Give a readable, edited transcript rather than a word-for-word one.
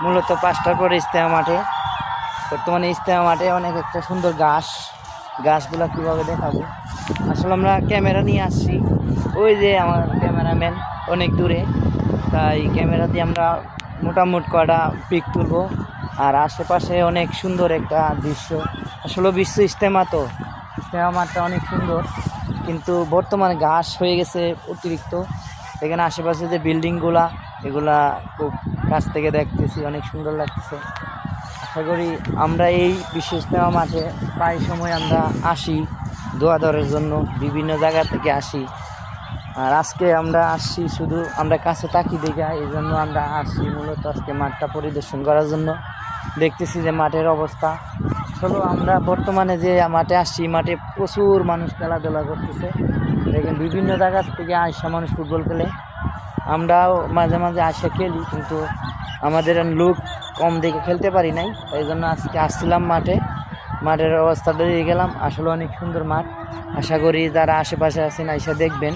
মূলত 5টার পরে ইজতেমা মাঠে। বর্তমানে ইজতেমা মাঠে অনেক একটা সুন্দর গাছগুলো কীভাবে দেখাবো। আসলে আমরা ক্যামেরা নিয়ে আসছি, ওই যে আমার ক্যামেরাম্যান অনেক দূরে, তাই ক্যামেরা দিয়ে আমরা মোটামুটি কটা পিক তুলবো। আর আশেপাশে অনেক সুন্দর একটা দৃশ্য। আসলে বিশ্ব ইজতেমা, তো ইজতেমা মাঠটা অনেক সুন্দর, কিন্তু বর্তমানে ঘাস হয়ে গেছে অতিরিক্ত। এখানে আশেপাশে যে বিল্ডিংগুলা, এগুলা খুব কাছ থেকে দেখতেছি, অনেক সুন্দর লাগতেছে। আশা করি আমরা এই বিশ্ব ইজতেমা মাঠে প্রায় সময় আমরা আসি দোয়া দেওয়ার জন্য, বিভিন্ন জায়গা থেকে আসি। আর আজকে আমরা আসছি শুধু আমরা কাছে তাকি দেখা, এই জন্য আমরা আসছি মূলত আজকে মাঠটা পরিদর্শন করার জন্য। দেখতেছি যে মাঠের অবস্থা। আসলে আমরা বর্তমানে যে মাঠে আসছি, মাঠে প্রচুর মানুষ খেলাধুলা করতেছে। দেখেন বিভিন্ন জায়গা থেকে আসা মানুষ ফুটবল খেলে। আমরাও মাঝে মাঝে আসে খেলি, কিন্তু আমাদের লোক কম দেখে খেলতে পারি নাই, তাই জন্য আজকে আসছিলাম মাঠের অবস্থা দিয়ে গেলাম। আসলে অনেক সুন্দর মাঠ। আশা করি যারা আশেপাশে আছেন আইসা দেখবেন।